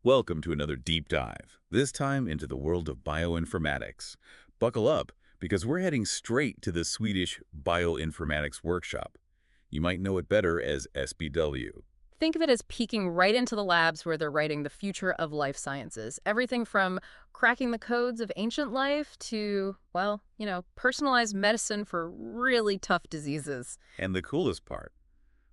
Welcome to another deep dive, this time into the world of bioinformatics. Buckle up, because we're heading straight to the Swedish Bioinformatics Workshop. You might know it better as SBW. Think of it as peeking right into the labs where they're writing the future of life sciences. Everything from cracking the codes of ancient life to, well, personalized medicine for really tough diseases. And the coolest part,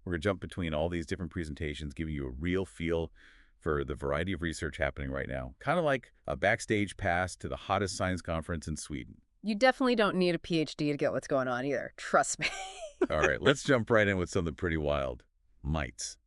we're going to jump between all these different presentations, giving you a real feel for the variety of research happening right now. Kind of like a backstage pass to the hottest science conference in Sweden. You definitely don't need a PhD to get what's going on either. Trust me. All right, let's jump right in with something pretty wild. Mites.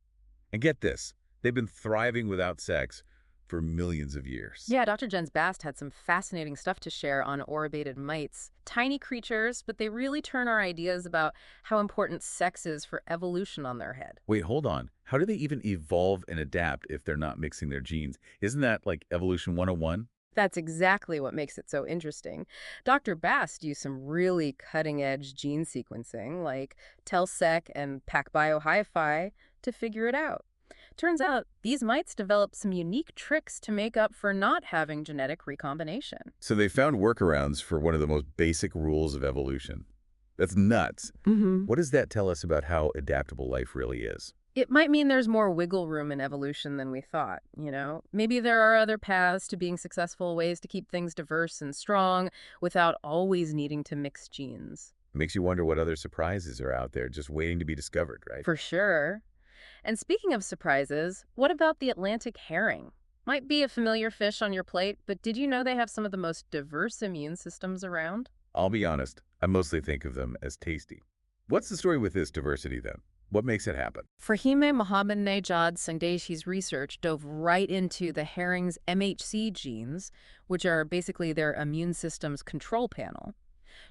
And get this, they've been thriving without sex for millions of years. Yeah, Dr. Jens Bast had some fascinating stuff to share on oribatid mites. Tiny creatures, but they really turn our ideas about how important sex is for evolution on their head. Wait, hold on. How do they even evolve and adapt if they're not mixing their genes? Isn't that like evolution 101? That's exactly what makes it so interesting. Dr. Bast used some really cutting-edge gene sequencing, like TelSec and PacBio Hi-Fi, to figure it out. Turns out these mites developed some unique tricks to make up for not having genetic recombination. So they found workarounds for one of the most basic rules of evolution. That's nuts. What does that tell us about how adaptable life really is? It might mean there's more wiggle room in evolution than we thought, Maybe there are other paths to being successful, ways to keep things diverse and strong without always needing to mix genes. Makes you wonder what other surprises are out there just waiting to be discovered, right? For sure. And speaking of surprises, what about the Atlantic herring? Might be a familiar fish on your plate, but did you know they have some of the most diverse immune systems around? I'll be honest, I mostly think of them as tasty. What's the story with this diversity then? What makes it happen? Fahime Mohammed-Nejad Sangdeshi's research dove right into the herring's MHC genes, which are basically their immune system's control panel.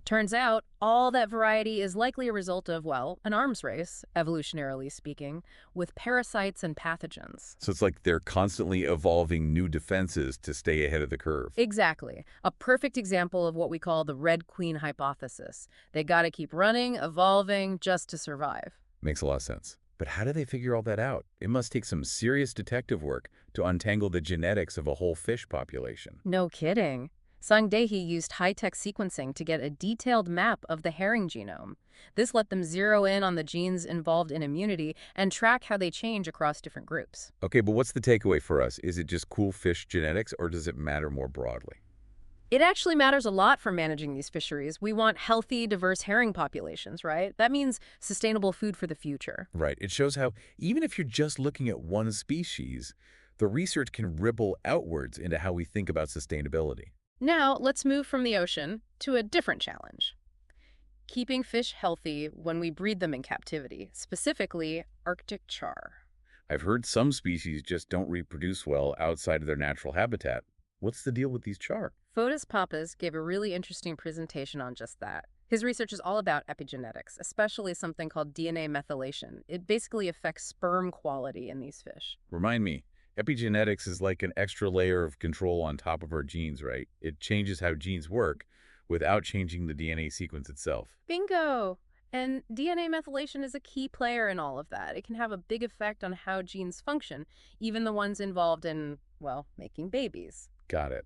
Turns out, all that variety is likely a result of, well, an arms race, evolutionarily speaking, with parasites and pathogens. So it's like they're constantly evolving new defenses to stay ahead of the curve. Exactly. A perfect example of what we call the Red Queen hypothesis. They gotta keep running, evolving, just to survive. Makes a lot of sense. But how do they figure all that out? It must take some serious detective work to untangle the genetics of a whole fish population. No kidding. Sangdehi used high-tech sequencing to get a detailed map of the herring genome. This let them zero in on the genes involved in immunity and track how they change across different groups. Okay, but what's the takeaway for us? Is it just cool fish genetics, or does it matter more broadly? It actually matters a lot for managing these fisheries. We want healthy, diverse herring populations, right? That means sustainable food for the future. Right. It shows how, even if you're just looking at one species, the research can ripple outwards into how we think about sustainability. Now, let's move from the ocean to a different challenge. Keeping fish healthy when we breed them in captivity, specifically Arctic charr. I've heard some species just don't reproduce well outside of their natural habitat. What's the deal with these charr? Fotis Pappas gave a really interesting presentation on just that. His research is all about epigenetics, especially something called DNA methylation. It basically affects sperm quality in these fish. Remind me, epigenetics is like an extra layer of control on top of our genes, right? It changes how genes work without changing the DNA sequence itself. Bingo! And DNA methylation is a key player in all of that. It can have a big effect on how genes function, even the ones involved in, well, making babies. Got it.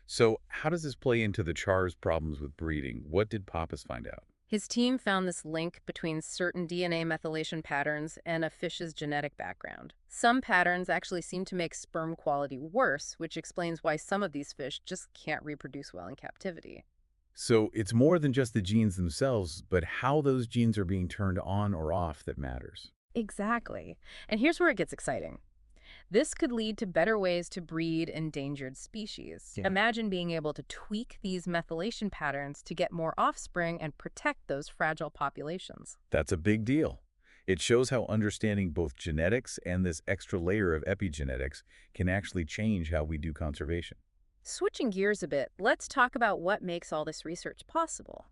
So how does this play into the charr's problems with breeding? What did Pappas find out? His team found this link between certain DNA methylation patterns and a fish's genetic background. Some patterns actually seem to make sperm quality worse, which explains why some of these fish just can't reproduce well in captivity. So it's more than just the genes themselves, but how those genes are being turned on or off that matters. Exactly. And here's where it gets exciting. This could lead to better ways to breed endangered species. Yeah. Imagine being able to tweak these methylation patterns to get more offspring and protect those fragile populations. That's a big deal. It shows how understanding both genetics and this extra layer of epigenetics can actually change how we do conservation. Switching gears a bit, let's talk about what makes all this research possible.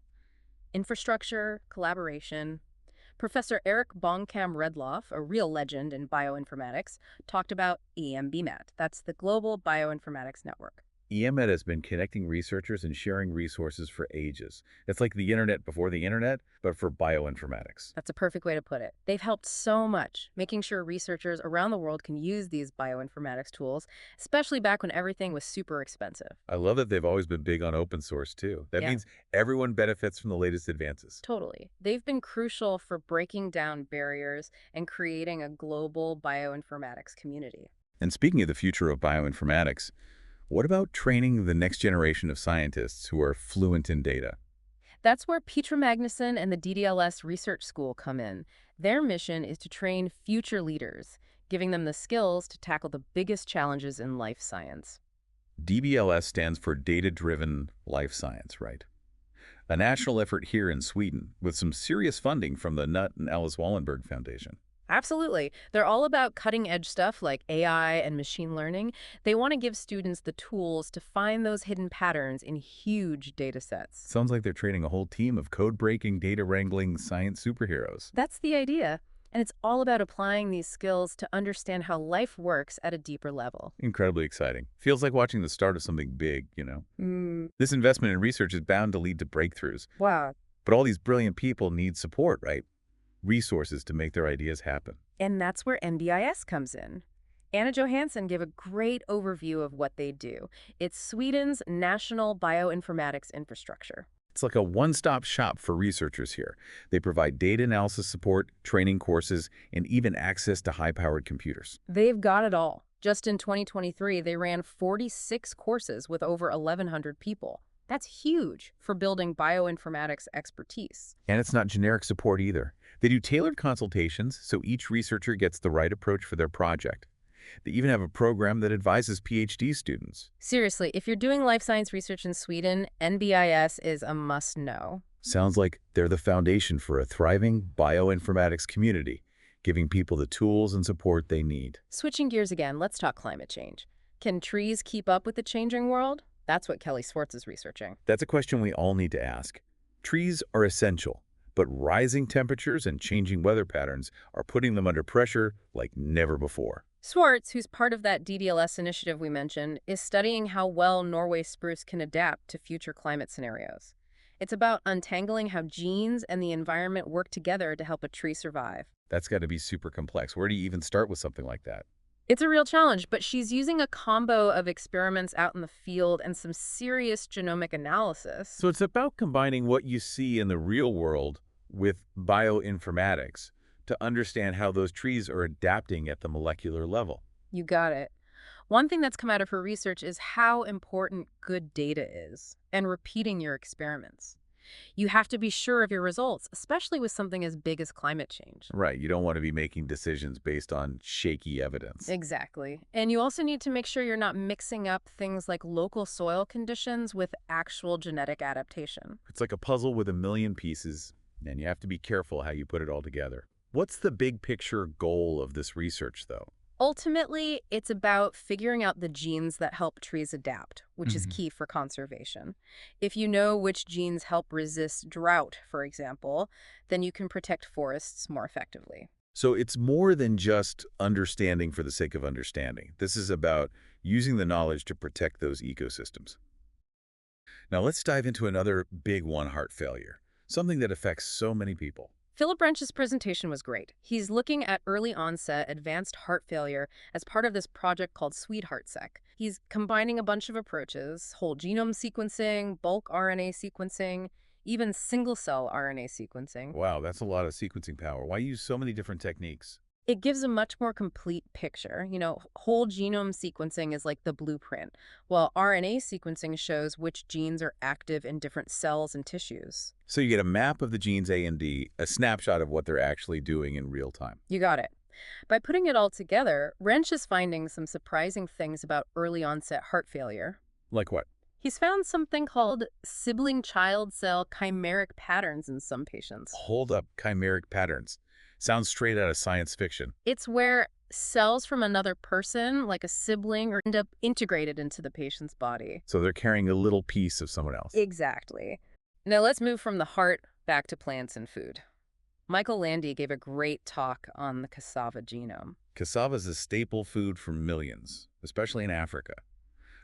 Infrastructure, collaboration. Professor Eric Bonkamp-Redloff, a real legend in bioinformatics, talked about EMBMAT. That's the Global Bioinformatics Network. EMED has been connecting researchers and sharing resources for ages. It's like the internet before the internet, but for bioinformatics. That's a perfect way to put it. They've helped so much, making sure researchers around the world can use these bioinformatics tools, especially back when everything was super expensive. I love that they've always been big on open source, too. That Yeah. means everyone benefits from the latest advances. Totally. They've been crucial for breaking down barriers and creating a global bioinformatics community. And speaking of the future of bioinformatics, what about training the next generation of scientists who are fluent in data? That's where Petra Magnuson and the DDLS Research School come in. Their mission is to train future leaders, giving them the skills to tackle the biggest challenges in life science. DBLS stands for Data-Driven Life Science, right? A national effort here in Sweden with some serious funding from the Nutt and Alice Wallenberg Foundation. Absolutely. They're all about cutting-edge stuff like AI and machine learning. They want to give students the tools to find those hidden patterns in huge data sets. Sounds like they're training a whole team of code-breaking, data-wrangling science superheroes. That's the idea. And it's all about applying these skills to understand how life works at a deeper level. Incredibly exciting. Feels like watching the start of something big, you know? This investment in research is bound to lead to breakthroughs. Wow. But all these brilliant people need support, right? Resources to make their ideas happen. And that's where NBIS comes in. Anna Johansson gave a great overview of what they do. It's Sweden's national bioinformatics infrastructure. It's like a one-stop shop for researchers here. They provide data analysis support, training courses, and even access to high-powered computers. They've got it all. Just in 2023, they ran 46 courses with over 1,100 people. That's huge for building bioinformatics expertise. And it's not generic support either. They do tailored consultations so each researcher gets the right approach for their project. They even have a program that advises PhD students. Seriously, if you're doing life science research in Sweden, NBIS is a must-know. Sounds like they're the foundation for a thriving bioinformatics community, giving people the tools and support they need. Switching gears again, let's talk climate change. Can trees keep up with the changing world? That's what Kelly Swartz is researching. That's a question we all need to ask. Trees are essential, but rising temperatures and changing weather patterns are putting them under pressure like never before. Swartz, who's part of that DDLS initiative we mentioned, is studying how well Norway spruce can adapt to future climate scenarios. It's about untangling how genes and the environment work together to help a tree survive. That's got to be super complex. Where do you even start with something like that? It's a real challenge, but she's using a combo of experiments out in the field and some serious genomic analysis. So it's about combining what you see in the real world with bioinformatics to understand how those trees are adapting at the molecular level. You got it. One thing that's come out of her research is how important good data is and repeating your experiments. You have to be sure of your results, especially with something as big as climate change. Right. You don't want to be making decisions based on shaky evidence. Exactly. And you also need to make sure you're not mixing up things like local soil conditions with actual genetic adaptation. It's like a puzzle with a million pieces, and you have to be careful how you put it all together. What's the big picture goal of this research, though? Ultimately, it's about figuring out the genes that help trees adapt, which is key for conservation. If you know which genes help resist drought, for example, then you can protect forests more effectively. So it's more than just understanding for the sake of understanding. This is about using the knowledge to protect those ecosystems. Now let's dive into another big one, heart failure, something that affects so many people. Philip Wrench's presentation was great. He's looking at early onset advanced heart failure as part of this project called SweetHeartSec. He's combining a bunch of approaches: whole genome sequencing, bulk RNA sequencing, even single-cell RNA sequencing. Wow, that's a lot of sequencing power. Why use so many different techniques? It gives a much more complete picture. You know, whole genome sequencing is like the blueprint, while RNA sequencing shows which genes are active in different cells and tissues. So you get a map of the genes A and D, a snapshot of what they're actually doing in real time. You got it. By putting it all together, Wrench is finding some surprising things about early onset heart failure. Like what? He's found something called sibling child cell chimeric patterns in some patients. Hold up, chimeric patterns. Sounds straight out of science fiction. It's where cells from another person, like a sibling, end up integrated into the patient's body. So they're carrying a little piece of someone else. Exactly. Now let's move from the heart back to plants and food. Michael Landy gave a great talk on the cassava genome. Cassava is a staple food for millions, especially in Africa.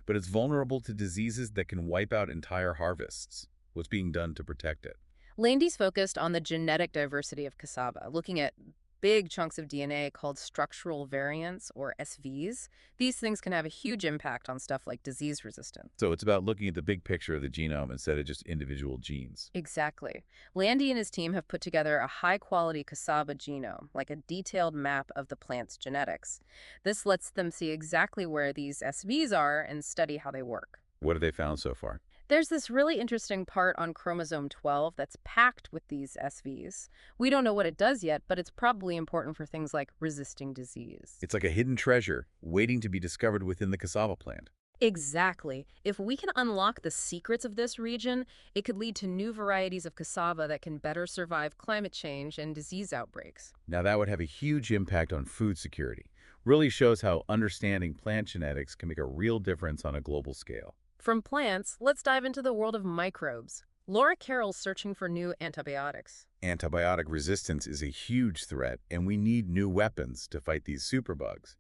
but it's vulnerable to diseases that can wipe out entire harvests. What's being done to protect it? Landy's focused on the genetic diversity of cassava, looking at big chunks of DNA called structural variants, or SVs. These things can have a huge impact on stuff like disease resistance. So it's about looking at the big picture of the genome instead of just individual genes. Exactly. Landy and his team have put together a high-quality cassava genome, like a detailed map of the plant's genetics. This lets them see exactly where these SVs are and study how they work. What have they found so far? There's this really interesting part on chromosome 12 that's packed with these SVs. We don't know what it does yet, but it's probably important for things like resisting disease. It's like a hidden treasure waiting to be discovered within the cassava plant. Exactly. If we can unlock the secrets of this region, it could lead to new varieties of cassava that can better survive climate change and disease outbreaks. Now that would have a huge impact on food security. Really shows how understanding plant genetics can make a real difference on a global scale. From plants, let's dive into the world of microbes. Laura Carroll's searching for new antibiotics. Antibiotic resistance is a huge threat, and we need new weapons to fight these superbugs.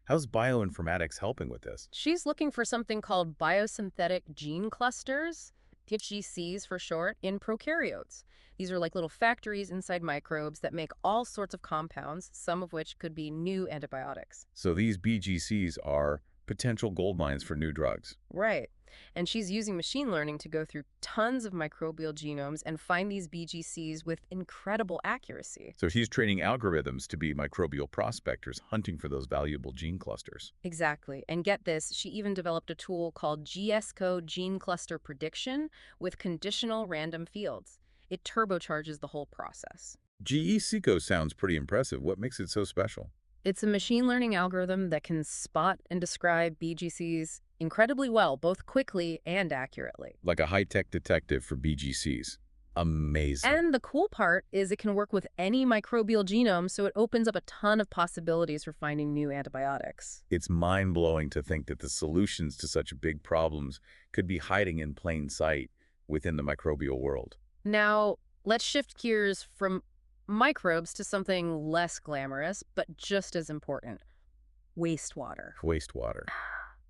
How's bioinformatics helping with this? She's looking for something called biosynthetic gene clusters, BGCs for short, in prokaryotes. These are like little factories inside microbes that make all sorts of compounds, some of which could be new antibiotics. So these BGCs are potential gold mines for new drugs. Right. And she's using machine learning to go through tons of microbial genomes and find these BGCs with incredible accuracy. So she's training algorithms to be microbial prospectors hunting for those valuable gene clusters. Exactly. And get this, she even developed a tool called GSCO Gene Cluster Prediction with conditional random fields. It turbocharges the whole process. GECO sounds pretty impressive. What makes it so special? It's a machine learning algorithm that can spot and describe BGCs incredibly well, both quickly and accurately. Like a high-tech detective for BGCs. Amazing. And the cool part is it can work with any microbial genome, so it opens up a ton of possibilities for finding new antibiotics. It's mind-blowing to think that the solutions to such big problems could be hiding in plain sight within the microbial world. Now, let's shift gears from microbes to something less glamorous, but just as important. Wastewater. Wastewater.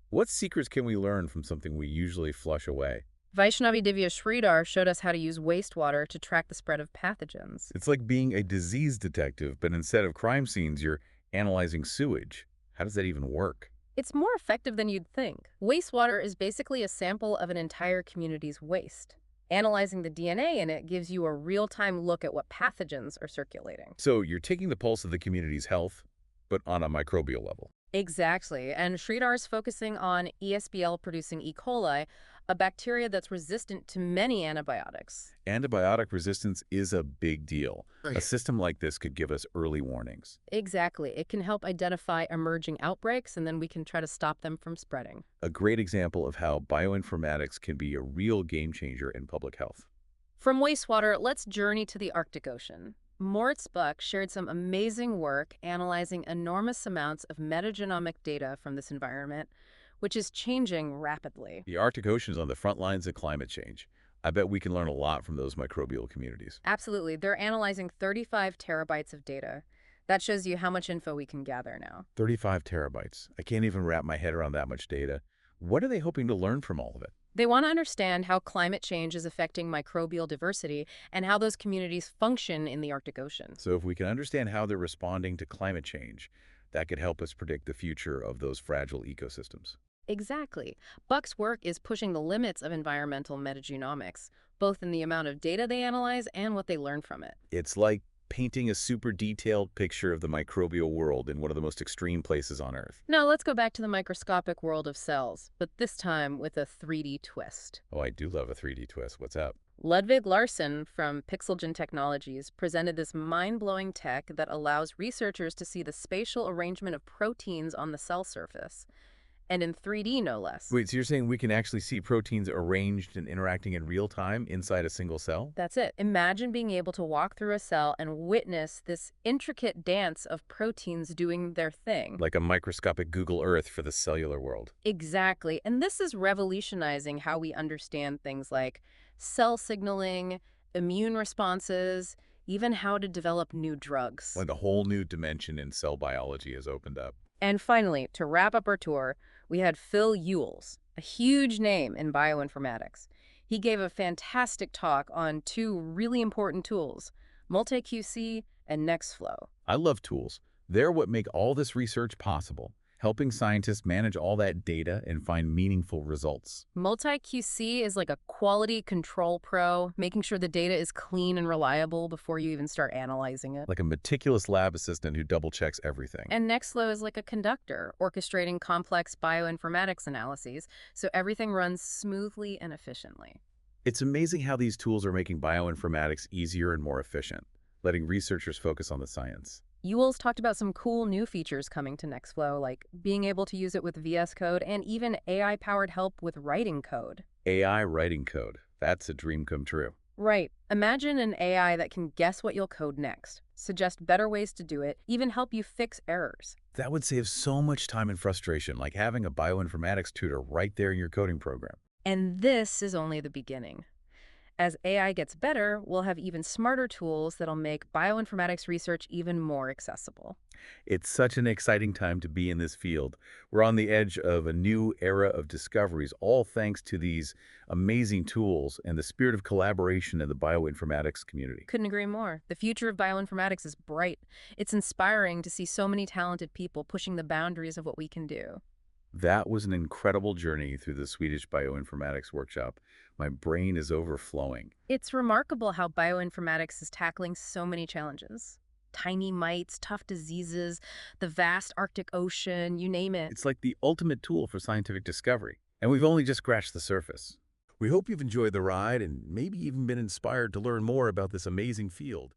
What secrets can we learn from something we usually flush away? Vaishnavi Divya Sridhar showed us how to use wastewater to track the spread of pathogens. It's like being a disease detective, but instead of crime scenes, you're analyzing sewage. How does that even work? It's more effective than you'd think. Wastewater is basically a sample of an entire community's waste. Analyzing the DNA in it gives you a real-time look at what pathogens are circulating. So you're taking the pulse of the community's health, but on a microbial level. Exactly. And Sridhar's focusing on ESBL-producing E. coli, a bacteria that's resistant to many antibiotics. Antibiotic resistance is a big deal. A system like this could give us early warnings. Exactly. It can help identify emerging outbreaks, and then we can try to stop them from spreading. A great example of how bioinformatics can be a real game changer in public health. From wastewater, let's journey to the Arctic Ocean. Moritz Buck shared some amazing work analyzing enormous amounts of metagenomic data from this environment, which is changing rapidly. The Arctic Ocean is on the front lines of climate change. I bet we can learn a lot from those microbial communities. Absolutely. They're analyzing 35 terabytes of data. That shows you how much info we can gather now. 35 terabytes. I can't even wrap my head around that much data. What are they hoping to learn from all of it? They want to understand how climate change is affecting microbial diversity and how those communities function in the Arctic Ocean. So if we can understand how they're responding to climate change, that could help us predict the future of those fragile ecosystems. Exactly. Buck's work is pushing the limits of environmental metagenomics, both in the amount of data they analyze and what they learn from it. It's like painting a super detailed picture of the microbial world in one of the most extreme places on Earth. Now let's go back to the microscopic world of cells, but this time with a 3D twist. Oh, I do love a 3D twist. What's up? Ludwig Larsson from Pixelgen Technologies presented this mind-blowing tech that allows researchers to see the spatial arrangement of proteins on the cell surface. And in 3D, no less. Wait, so you're saying we can actually see proteins arranged and interacting in real time inside a single cell? That's it. Imagine being able to walk through a cell and witness this intricate dance of proteins doing their thing. Like a microscopic Google Earth for the cellular world. Exactly. And this is revolutionizing how we understand things like cell signaling, immune responses, even how to develop new drugs. Like a whole new dimension in cell biology has opened up. And finally, to wrap up our tour, We had Phil Ewells, a huge name in bioinformatics. He gave a fantastic talk on two really important tools, MultiQC and NextFlow. I love tools. They're what make all this research possible, helping scientists manage all that data and find meaningful results. MultiQC is like a quality control pro, making sure the data is clean and reliable before you even start analyzing it. Like a meticulous lab assistant who double-checks everything. And NextFlow is like a conductor, orchestrating complex bioinformatics analyses, so everything runs smoothly and efficiently. It's amazing how these tools are making bioinformatics easier and more efficient, letting researchers focus on the science. Ewells talked about some cool new features coming to NextFlow, like being able to use it with VS Code and even AI-powered help with writing code. AI writing code. That's a dream come true. Right. Imagine an AI that can guess what you'll code next, suggest better ways to do it, even help you fix errors. That would save so much time and frustration, like having a bioinformatics tutor right there in your coding program. And this is only the beginning. As AI gets better, we'll have even smarter tools that'll make bioinformatics research even more accessible. It's such an exciting time to be in this field. We're on the edge of a new era of discoveries, all thanks to these amazing tools and the spirit of collaboration in the bioinformatics community. Couldn't agree more. The future of bioinformatics is bright. It's inspiring to see so many talented people pushing the boundaries of what we can do. That was an incredible journey through the Swedish Bioinformatics Workshop. My brain is overflowing. It's remarkable how bioinformatics is tackling so many challenges. Tiny mites, tough diseases, the vast Arctic Ocean, you name it. It's like the ultimate tool for scientific discovery, and we've only just scratched the surface. We hope you've enjoyed the ride and maybe even been inspired to learn more about this amazing field.